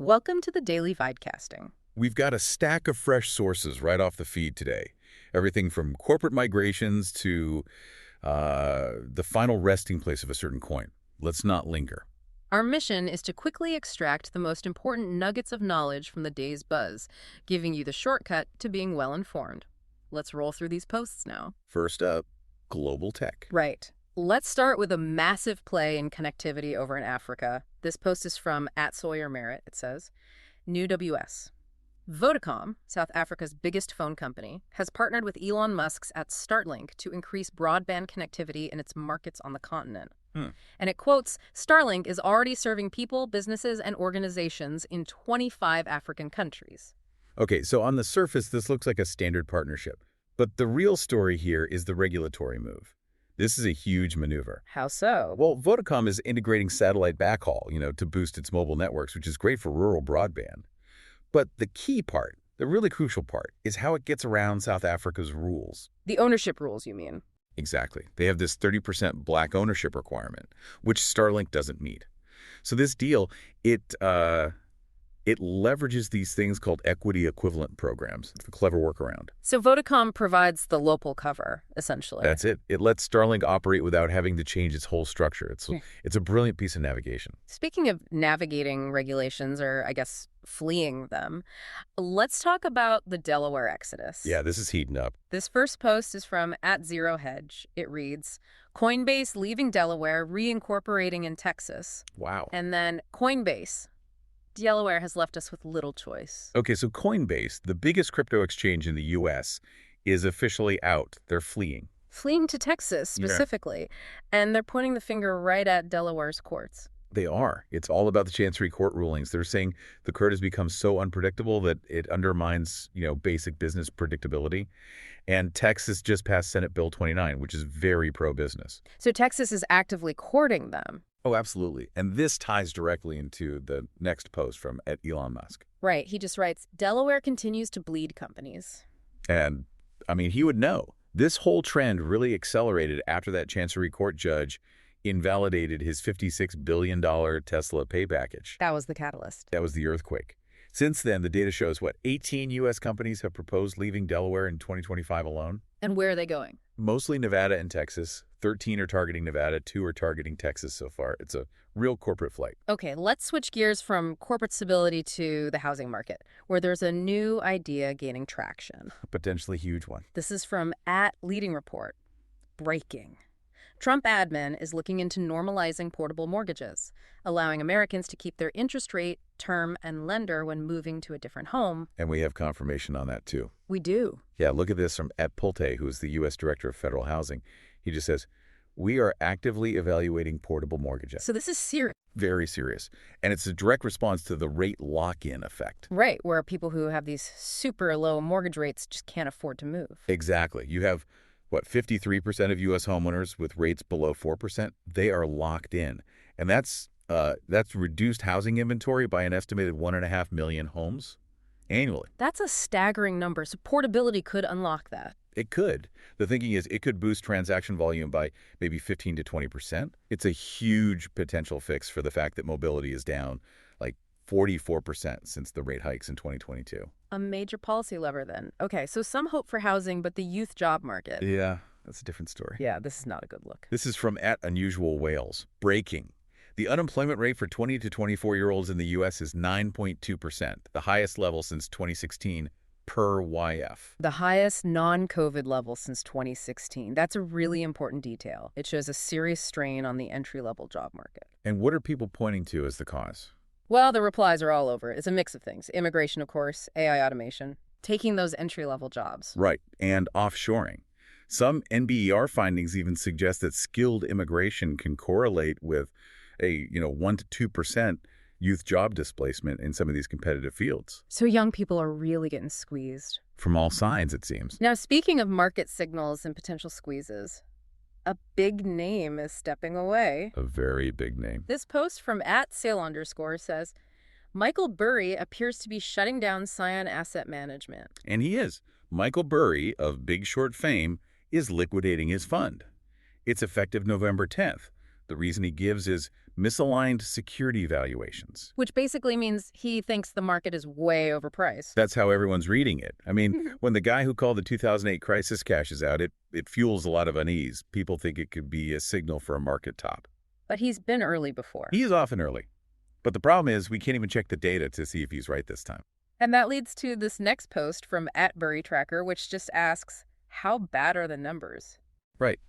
Welcome to the Daily Videcasting. We've got a stack of fresh sources right off the feed today. Everything from corporate migrations to the final resting place of a certain coin. Let's not linger. Our mission is to quickly extract the most important nuggets of knowledge from the day's buzz, giving you the shortcut to being well-informed. Let's roll through these posts now. First up, global tech. Right. Let's start with a massive play in connectivity over in Africa. This post is from @SawyerMerritt. It says, New WS. Vodacom, South Africa's biggest phone company, has partnered with Elon Musk's Starlink to increase broadband connectivity in its markets on the continent. And it quotes, Starlink is already serving people, businesses, and organizations in 25 African countries. Okay, so on the surface, this looks like a standard partnership. But the real story here is the regulatory move. This is a huge maneuver. How so? Well, Vodacom is integrating satellite backhaul, to boost its mobile networks, which is great for rural broadband. But the key part, the really crucial part, is how it gets around South Africa's rules. The ownership rules, you mean? Exactly. They have this 30% black ownership requirement, which Starlink doesn't meet. So this deal, it leverages these things called equity equivalent programs. It's a clever workaround. So Vodacom provides the local cover, essentially. That's it. It lets Starlink operate without having to change its whole structure. It's a brilliant piece of navigation. Speaking of navigating regulations, or I guess fleeing them, let's talk about the Delaware exodus. Yeah, this is heating up. This first post is from @ZeroHedge. It reads, Coinbase leaving Delaware, reincorporating in Texas. Wow. And then Coinbase. Delaware has left us with little choice. Okay, so Coinbase, the biggest crypto exchange in the U.S., is officially out. They're fleeing. Fleeing to Texas, specifically. Yeah. And they're pointing the finger right at Delaware's courts. They are. It's all about the Chancery Court rulings. They're saying the court has become so unpredictable that it undermines, basic business predictability. And Texas just passed Senate Bill 29, which is very pro-business. So Texas is actively courting them. Oh, absolutely. And this ties directly into the next post from Elon Musk. Right. He just writes, Delaware continues to bleed companies. And, he would know. This whole trend really accelerated after that Chancery Court judge invalidated his $56 billion Tesla pay package. That was the catalyst. That was the earthquake. Since then, the data shows, 18 U.S. companies have proposed leaving Delaware in 2025 alone. And where are they going? Mostly Nevada and Texas. 13 are targeting Nevada, 2 are targeting Texas so far. It's a real corporate flight. Okay, let's switch gears from corporate stability to the housing market, where there's a new idea gaining traction. A potentially huge one. This is from @LeadingReport. Breaking. Trump admin is looking into normalizing portable mortgages, allowing Americans to keep their interest rate, term, and lender when moving to a different home. And we have confirmation on that, too. We do. Yeah, look at this from @Pulte, who is the U.S. Director of Federal Housing. He just says, we are actively evaluating portable mortgages. So this is serious. Very serious. And it's a direct response to the rate lock-in effect. Right, where people who have these super low mortgage rates just can't afford to move. Exactly. You have 53% of U.S. homeowners with rates below 4%, they are locked in. And that's reduced housing inventory by an estimated 1.5 million homes annually. That's a staggering number. So portability could unlock that. It could. The thinking is it could boost transaction volume by maybe 15 to 20%. It's a huge potential fix for the fact that mobility is down 44% since the rate hikes in 2022. A major policy lever then. Okay, so some hope for housing, but the youth job market. Yeah, that's a different story. Yeah, this is not a good look. This is from @Unusual Wales. Breaking. The unemployment rate for 20 to 24-year-olds in the U.S. is 9.2%, the highest level since 2016 per YF. The highest non-COVID level since 2016. That's a really important detail. It shows a serious strain on the entry-level job market. And what are people pointing to as the cause? Well, the replies are all over. It's a mix of things. Immigration, of course, AI automation, taking those entry-level jobs. Right, and offshoring. Some NBER findings even suggest that skilled immigration can correlate with a 1 to 2% youth job displacement in some of these competitive fields. So young people are really getting squeezed. From all sides, it seems. Now, speaking of market signals and potential squeezes, a big name is stepping away. A very big name. This post from @sale_ says, Michael Burry appears to be shutting down Scion Asset Management. And he is. Michael Burry, of Big Short fame, is liquidating his fund. It's effective November 10th. The reason he gives is misaligned security valuations. Which basically means he thinks the market is way overpriced. That's how everyone's reading it. I mean, when the guy who called the 2008 crisis cashes out, it fuels a lot of unease. People think it could be a signal for a market top. But he's been early before. He is often early. But the problem is we can't even check the data to see if he's right this time. And that leads to this next post from @BurryTracker, which just asks, how bad are the numbers? Right.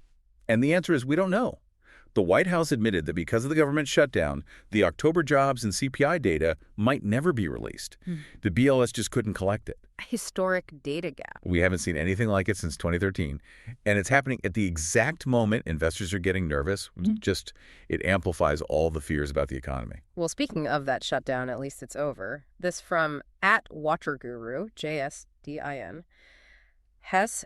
And the answer is we don't know. The White House admitted that because of the government shutdown, the October jobs and CPI data might never be released. The BLS just couldn't collect it. A historic data gap. We haven't seen anything like it since 2013. And it's happening at the exact moment investors are getting nervous. It amplifies all the fears about the economy. Well, speaking of that shutdown, at least it's over. This from @WatcherGuru, JSDIN.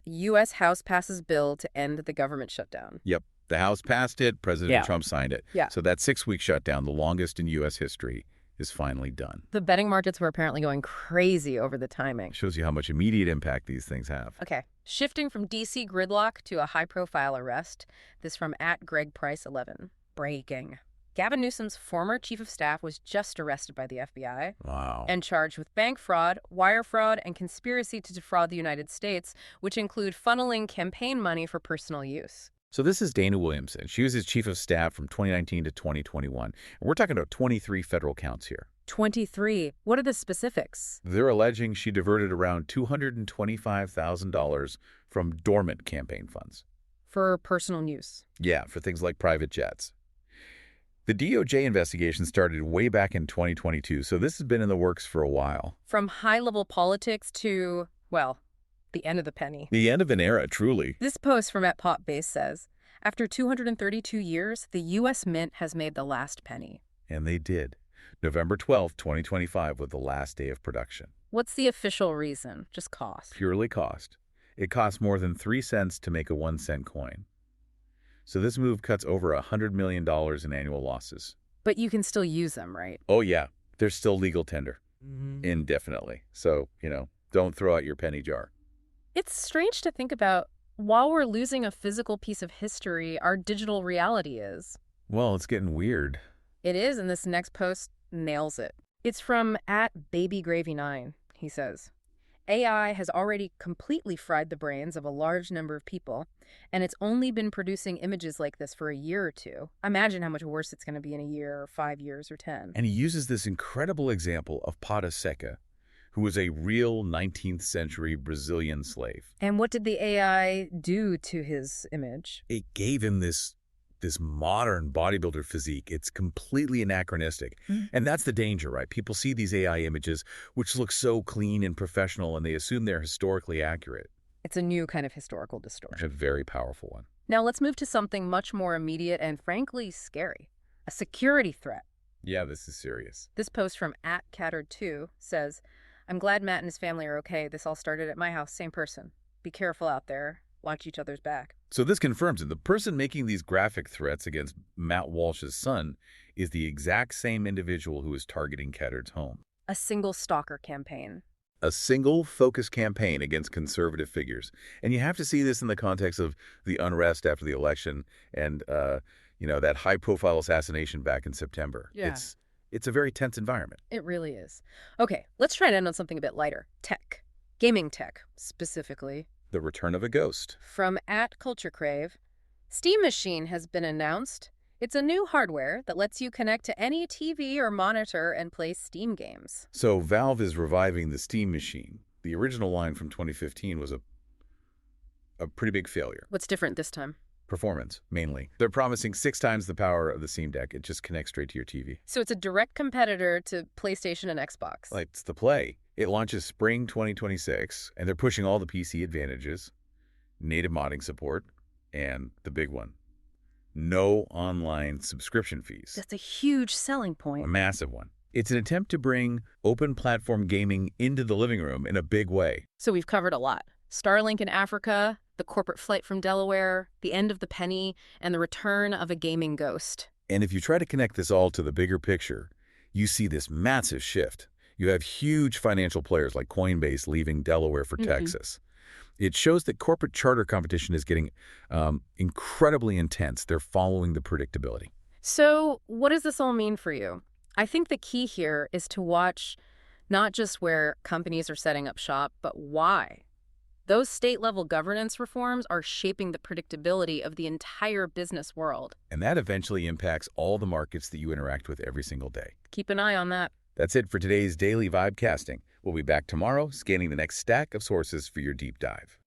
U.S. House passes bill to end the government shutdown. Yep. The House passed it. President Trump signed it. Yeah. So that 6-week shutdown, the longest in U.S. history, is finally done. The betting markets were apparently going crazy over the timing. Shows you how much immediate impact these things have. Okay. Shifting from D.C. gridlock to a high-profile arrest. This from @GregPrice11. Breaking. Gavin Newsom's former chief of staff was just arrested by the FBI. Wow. And charged with bank fraud, wire fraud, and conspiracy to defraud the United States, which include funneling campaign money for personal use. So this is Dana Williamson. She was his chief of staff from 2019 to 2021. And we're talking about 23 federal counts here. 23. What are the specifics? They're alleging she diverted around $225,000 from dormant campaign funds. For personal use. Yeah, for things like private jets. The DOJ investigation started way back in 2022, so this has been in the works for a while. From high-level politics to, well, the end of the penny. The end of an era, truly. This post from @PopBase says, after 232 years, the U.S. Mint has made the last penny. And they did. November 12, 2025 was the last day of production. What's the official reason? Just cost. Purely cost. It costs more than 3 cents to make a 1-cent coin. So this move cuts over $100 million in annual losses. But you can still use them, right? Oh, yeah. There's still legal tender. Indefinitely. So, don't throw out your penny jar. It's strange to think about. While we're losing a physical piece of history, our digital reality is. Well, it's getting weird. It is, and this next post nails it. It's from @BabyGravy9. He says, AI has already completely fried the brains of a large number of people, and it's only been producing images like this for a year or two. Imagine how much worse it's going to be in a year, or 5 years, or 10. And he uses this incredible example of Pata Seca, who was a real 19th century Brazilian slave. And what did the AI do to his image? It gave him this modern bodybuilder physique. It's completely anachronistic. And that's the danger, right? People see these AI images, which look so clean and professional, and they assume they're historically accurate. It's a new kind of historical distortion. A very powerful one. Now let's move to something much more immediate and frankly scary. A security threat. Yeah, this is serious. This post from @Catter2 says, I'm glad Matt and his family are okay. This all started at my house. Same person. Be careful out there. Watch each other's back. So this confirms it. The person making these graphic threats against Matt Walsh's son is the exact same individual who is targeting Kettard's home. A single stalker campaign. A single focused campaign against conservative figures. And you have to see this in the context of the unrest after the election and, that high-profile assassination back in September. Yeah. It's a very tense environment. It really is. Okay, let's try to end on something a bit lighter. Tech. Gaming tech, specifically. The return of a ghost. From @CultureCrave, Steam Machine has been announced. It's a new hardware that lets you connect to any TV or monitor and play Steam games. So Valve is reviving the Steam Machine. The original line from 2015 was a pretty big failure. What's different this time? Performance, mainly. They're promising 6 times the power of the Steam Deck. It just connects straight to your TV. So it's a direct competitor to PlayStation and Xbox. It's the play. It launches spring 2026, and they're pushing all the PC advantages, native modding support, and the big one, no online subscription fees. That's a huge selling point. A massive one. It's an attempt to bring open platform gaming into the living room in a big way. So we've covered a lot. Starlink in Africa, the corporate flight from Delaware, the end of the penny, and the return of a gaming ghost. And if you try to connect this all to the bigger picture, you see this massive shift. You have huge financial players like Coinbase leaving Delaware for Texas. It shows that corporate charter competition is getting incredibly intense. They're following the predictability. So, what does this all mean for you? I think the key here is to watch not just where companies are setting up shop, but why. Those state level governance reforms are shaping the predictability of the entire business world. And that eventually impacts all the markets that you interact with every single day. Keep an eye on that. That's it for today's Daily Vibe Casting. We'll be back tomorrow, scanning the next stack of sources for your deep dive.